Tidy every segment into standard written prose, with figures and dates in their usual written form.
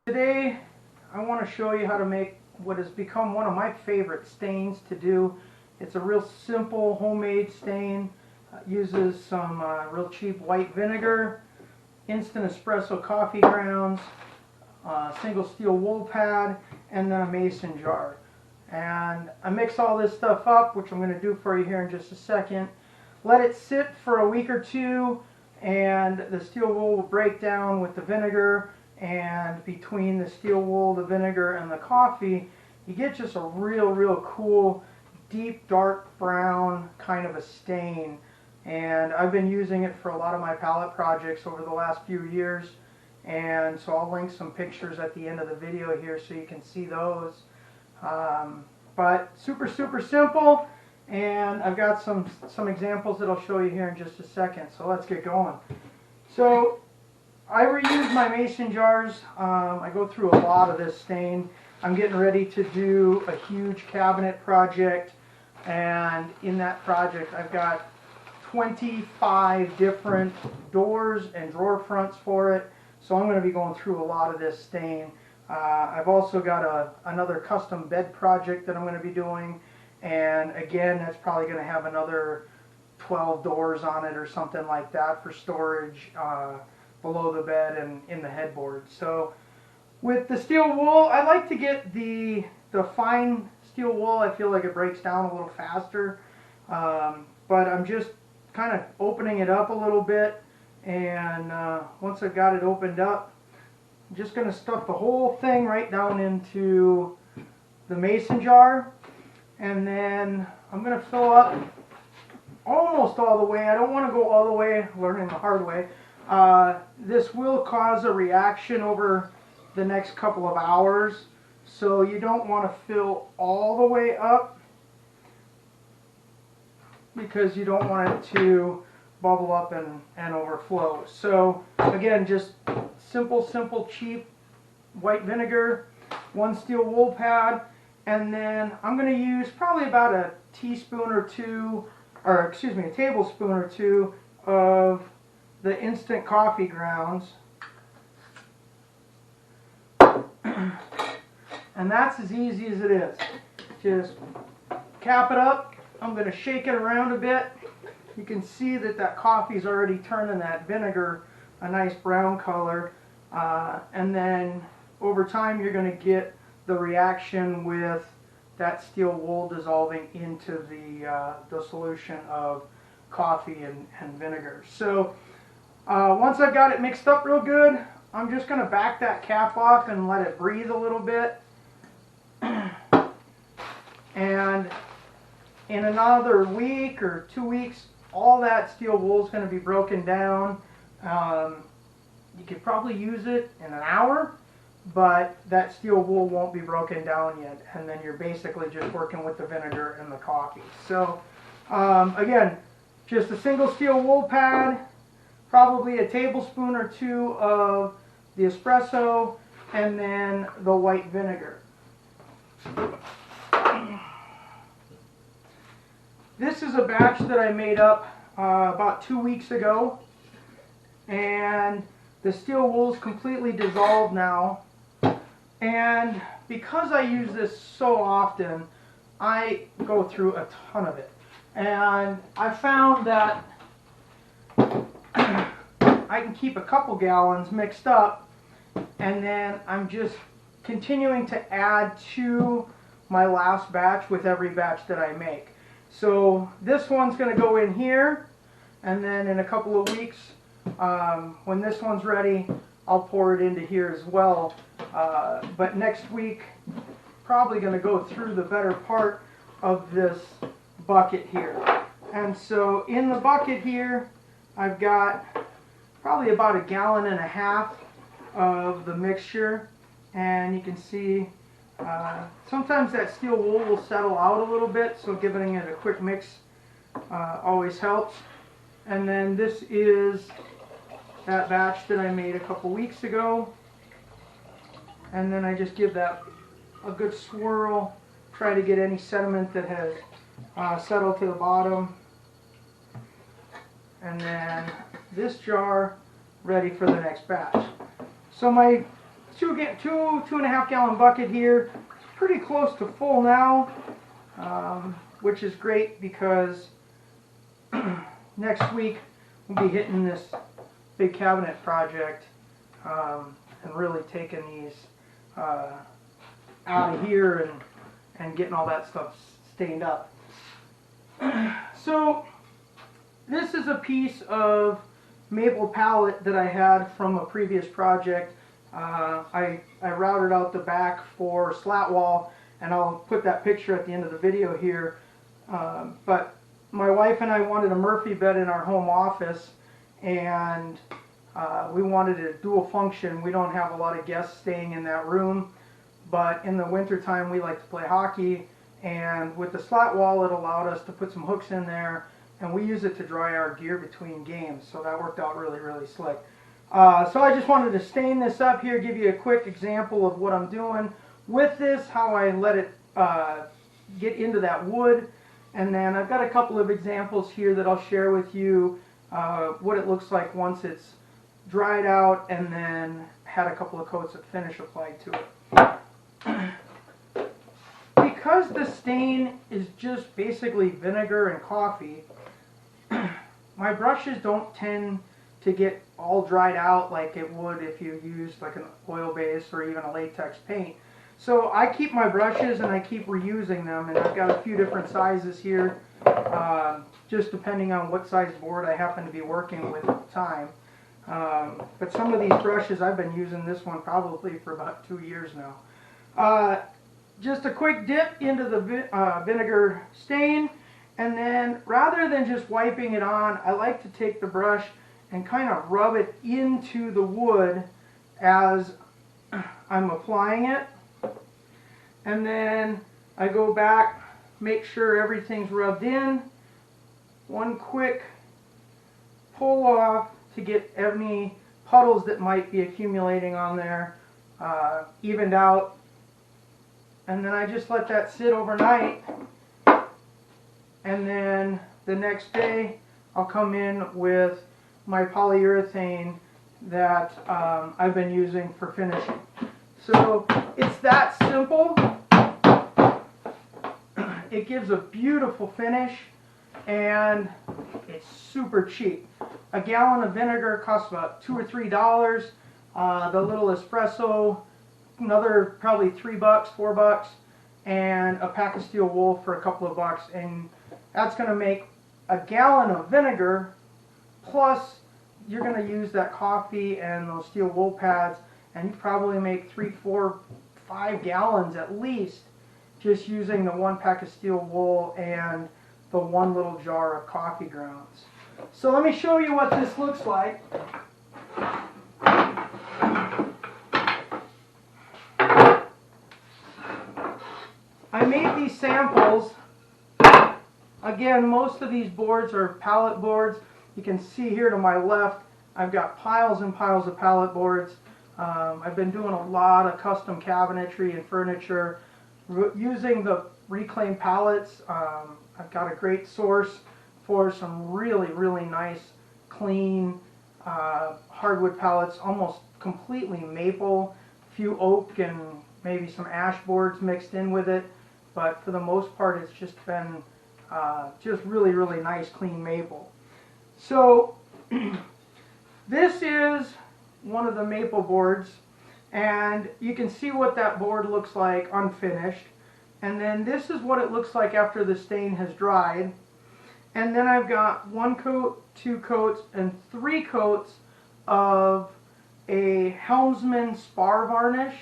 Today I want to show you how to make what has become one of my favorite stains to do. It's a real simple homemade stain. Uses some real cheap white vinegar, instant espresso coffee grounds, single steel wool pad, and then a mason jar. And I mix all this stuff up, which I'm going to do for you here in just a second. Let it sit for a week or two, and the steel wool will break down with the vinegar. And between the steel wool, the vinegar, and the coffee, you get just a real cool, deep, dark brown kind of a stain. And I've been using it for a lot of my palette projects over the last few years. And so I'll link some pictures at the end of the video here so you can see those. But super simple, and I've got some examples that I'll show you here in just a second. So let's get going. So I reuse my mason jars. I go through a lot of this stain. I'm getting ready to do a huge cabinet project, and in that project I've got 25 different doors and drawer fronts for it, so I'm going to be going through a lot of this stain. I've also got another custom bed project that I'm going to be doing, and again that's probably going to have another 12 doors on it or something like that for storage below the bed and in the headboard. So with the steel wool, I like to get the fine steel wool. I feel like it breaks down a little faster, but I'm just kind of opening it up a little bit, and once I've got it opened up, I'm just going to stuff the whole thing right down into the mason jar, and then I'm going to fill up almost all the way. I don't want to go all the way, learning the hard way. This will cause a reaction over the next couple of hours, so you don't want to fill all the way up because you don't want it to bubble up and overflow. So again, just simple cheap white vinegar, one steel wool pad, and then I'm going to use probably about a teaspoon or two, or excuse me, a tablespoon or two of the instant coffee grounds. And that's as easy as it is. Just cap it up. I'm going to shake it around a bit. You can see that coffee's already turning that vinegar a nice brown color. And then over time you're going to get the reaction with that steel wool dissolving into the solution of coffee and vinegar. So once I've got it mixed up real good, I'm just going to back that cap off and let it breathe a little bit. And in another week or 2 weeks, all that steel wool is going to be broken down. You could probably use it in an hour, but that steel wool won't be broken down yet, and then you're basically just working with the vinegar and the coffee. So again, just a single steel wool pad, probably a tablespoon or two of the espresso, and then the white vinegar. This is a batch that I made up about 2 weeks ago, and the steel wool is completely dissolved now. And because I use this so often, I go through a ton of it. And I found that I can keep a couple gallons mixed up, and then I'm just continuing to add to my last batch with every batch that I make. So this one's going to go in here, and then in a couple of weeks, when this one's ready, I'll pour it into here as well. But next week, probably going to go through the better part of this bucket here. And so in the bucket here, I've got probably about 1.5 gallons of the mixture, and you can see sometimes that steel wool will settle out a little bit, so giving it a quick mix always helps. And then this is that batch that I made a couple weeks ago, and then I just give that a good swirl, try to get any sediment that has settled to the bottom, and then this jar ready for the next batch. So my two and a half gallon bucket here. It's pretty close to full now, which is great because next week we'll be hitting this big cabinet project and really taking these out of here and getting all that stuff stained up. So this is a piece of maple pallet that I had from a previous project. I routed out the back for slat wall, and I'll put that picture at the end of the video here. But my wife and I wanted a Murphy bed in our home office, and we wanted a dual function. We don't have a lot of guests staying in that room, but in the winter time we like to play hockey, and with the slat wall it allowed us to put some hooks in there, and we use it to dry our gear between games, so that worked out really slick. So I just wanted to stain this up here, give you a quick example of what I'm doing with this, how I let it get into that wood, and then I've got a couple of examples here that I'll share with you what it looks like once it's dried out and then had a couple of coats of finish applied to it. Because the stain is just basically vinegar and coffee, my brushes don't tend to get all dried out like it would if you used like an oil base or even a latex paint. So I keep my brushes and I keep reusing them, and I've got a few different sizes here, just depending on what size board I happen to be working with at the time. But some of these brushes, I've been using this one probably for about 2 years now. Just a quick dip into the vinegar stain, and then rather than just wiping it on, I like to take the brush and kind of rub it into the wood as I'm applying it. And then I go back, make sure everything's rubbed in. One quick pull off to get any puddles that might be accumulating on there evened out. And then I just let that sit overnight. And then the next day I'll come in with my polyurethane that I've been using for finishing. So it's that simple. It gives a beautiful finish, and it's super cheap. A gallon of vinegar costs about $2 or $3. The little espresso, another probably $3, $4, and a pack of steel wool for a couple of bucks, and that's going to make a gallon of vinegar, plus you're going to use that coffee and those steel wool pads, and you probably make 3, 4, 5 gallons at least just using the one pack of steel wool and the one little jar of coffee grounds. So let me show you what this looks like. I made these samples. Again, most of these boards are pallet boards. You can see here to my left, I've got piles and piles of pallet boards. I've been doing a lot of custom cabinetry and furniture using the reclaimed pallets. I've got a great source for some really nice, clean hardwood pallets, almost completely maple, a few oak and maybe some ash boards mixed in with it, but for the most part it's just been just really nice, clean maple. So this is one of the maple boards, and you can see what that board looks like unfinished, and then this is what it looks like after the stain has dried. And then I've got 1 coat, 2 coats, and 3 coats of a Helmsman spar varnish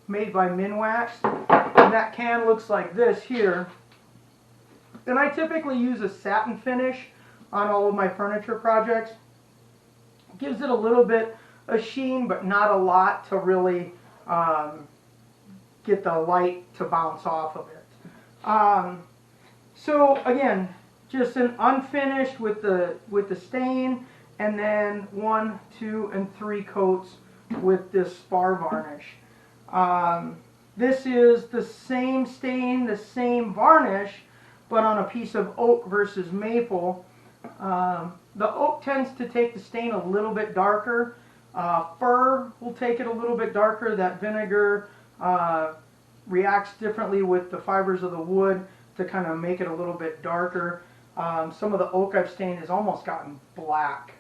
made by Minwax, and that can looks like this here. And I typically use a satin finish on all of my furniture projects. It gives it a little bit of sheen, but not a lot to really get the light to bounce off of it. So again, just an unfinished with the stain, and then 1, 2, and 3 coats with this spar varnish. This is the same stain, the same varnish, but on a piece of oak versus maple. The oak tends to take the stain a little bit darker, Fir will take it a little bit darker. That vinegar reacts differently with the fibers of the wood to kind of make it a little bit darker. Some of the oak I've stained has almost gotten black.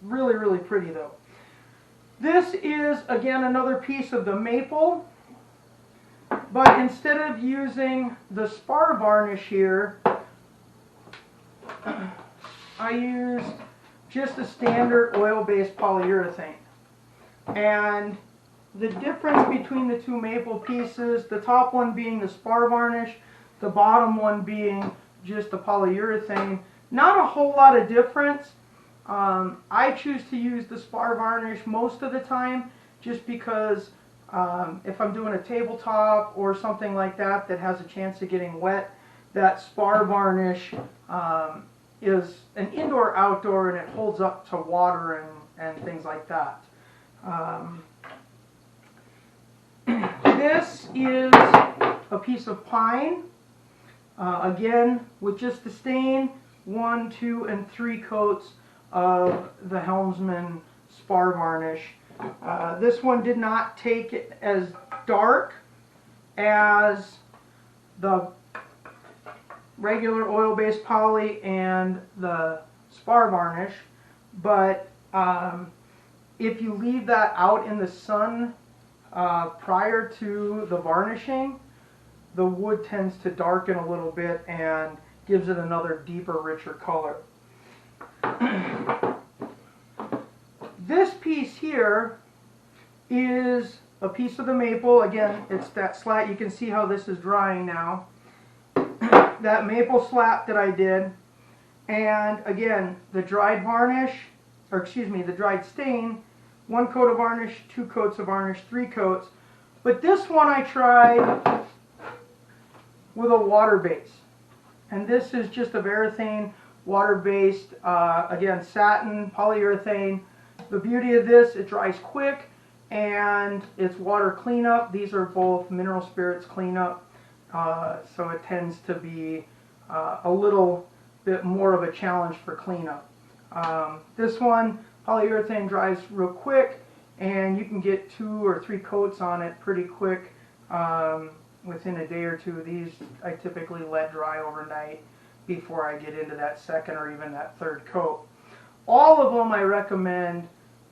Really, really pretty though. This is, again, another piece of the maple, but instead of using the spar varnish here, I used just a standard oil-based polyurethane. And the difference between the two maple pieces, the top one being the spar varnish, the bottom one being just the polyurethane, not a whole lot of difference. I choose to use the spar varnish most of the time just because if I'm doing a tabletop or something like that that has a chance of getting wet, that spar varnish is an indoor-outdoor and it holds up to water and things like that. This is a piece of pine, again with just the stain, 1, 2, and 3 coats of the Helmsman spar varnish. This one did not take it as dark as the regular oil-based poly and the spar varnish, but if you leave that out in the sun prior to the varnishing, the wood tends to darken a little bit and gives it another deeper, richer color. This piece here is a piece of the maple. Again, it's that slat. You can see how this is drying now. That maple slat that I did, and again, the dried varnish, or excuse me, the dried stain, 1 coat of varnish, 2 coats of varnish, 3 coats. But this one I tried with a water base. And this is just a Varathane water-based, again, satin, polyurethane. The beauty of this, it dries quick and it's water cleanup. These are both mineral spirits cleanup, so it tends to be a little bit more of a challenge for cleanup. This one, polyurethane, dries real quick and you can get 2 or 3 coats on it pretty quick within a day or two. These I typically let dry overnight before I get into that second or even that third coat. All of them I recommend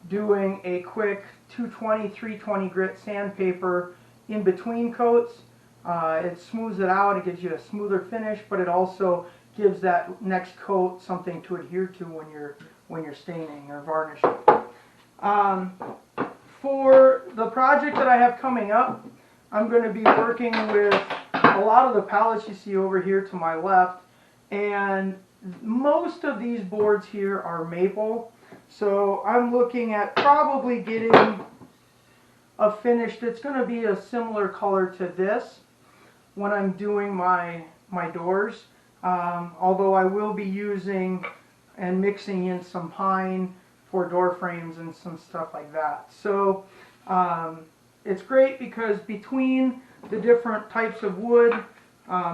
doing a quick 220, 320 grit sandpaper in between coats. It smooths it out, it gives you a smoother finish, but it also gives that next coat something to adhere to when you're staining or varnishing. For the project that I have coming up, I'm going to be working with a lot of the pallets you see over here to my left, and most of these boards here are maple, so I'm looking at probably getting a finish that's going to be a similar color to this when I'm doing my doors, although I will be using and mixing in some pine for door frames and some stuff like that. So it's great because between the different types of wood,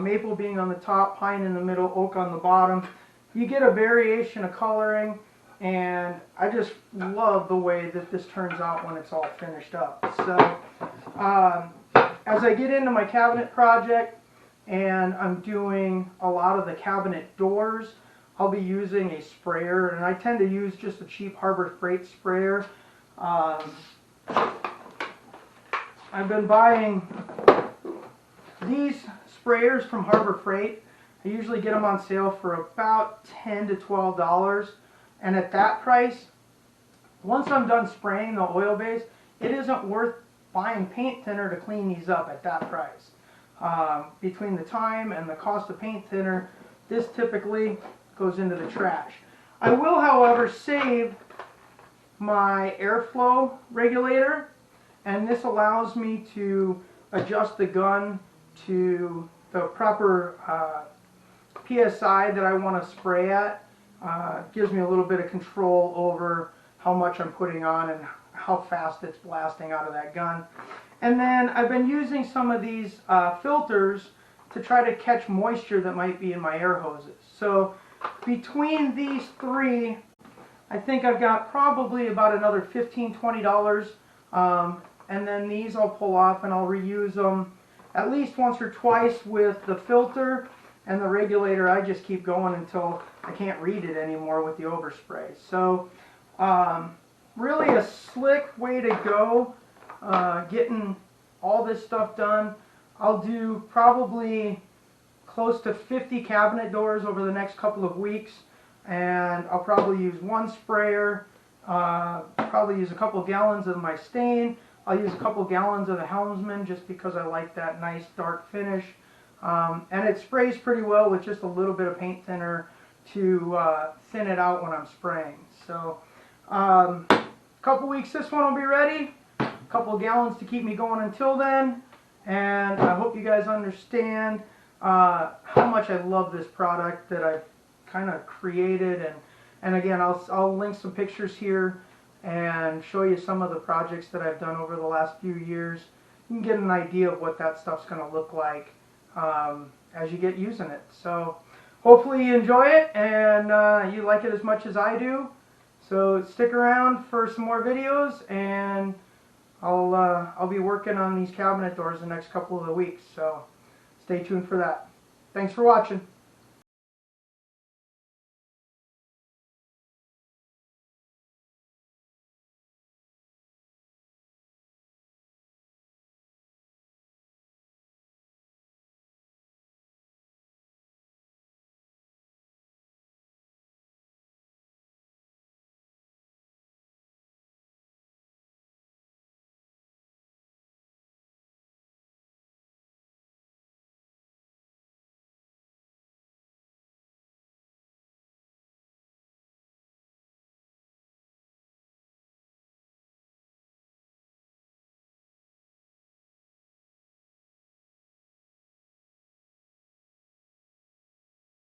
maple being on the top, pine in the middle, oak on the bottom, you get a variation of coloring, and I just love the way that this turns out when it's all finished up. So as I get into my cabinet project and I'm doing a lot of the cabinet doors, I'll be using a sprayer, and I tend to use just a cheap Harbor Freight sprayer. I've been buying these sprayers from Harbor Freight. I usually get them on sale for about $10 to $12, and at that price, once I'm done spraying the oil base, it isn't worth buying paint thinner to clean these up at that price. Between the time and the cost of paint thinner, this typically goes into the trash. I will, however, save my airflow regulator, and this allows me to adjust the gun to the proper PSI that I want to spray at. Gives me a little bit of control over how much I'm putting on and how fast it's blasting out of that gun. And then I've been using some of these filters to try to catch moisture that might be in my air hoses. So between these three, I think I've got probably about another $15–20. And then these I'll pull off and I'll reuse them at least once or twice with the filter, and the regulator I just keep going until I can't read it anymore with the overspray. So really a slick way to go getting all this stuff done. I'll do probably close to 50 cabinet doors over the next couple of weeks, and I'll probably use one sprayer, probably use a couple gallons of my stain. I'll use a couple gallons of the Helmsman just because I like that nice dark finish. And it sprays pretty well with just a little bit of paint thinner to thin it out when I'm spraying. So a couple weeks this one will be ready. A couple gallons to keep me going until then. And I hope you guys understand how much I love this product that I've kind of created. And again, I'll link some pictures here and show you some of the projects that I've done over the last few years. You can get an idea of what that stuff's going to look like as you get using it. So hopefully you enjoy it and you like it as much as I do. So stick around for some more videos, and I'll be working on these cabinet doors the next couple of weeks. So stay tuned for that. Thanks for watching.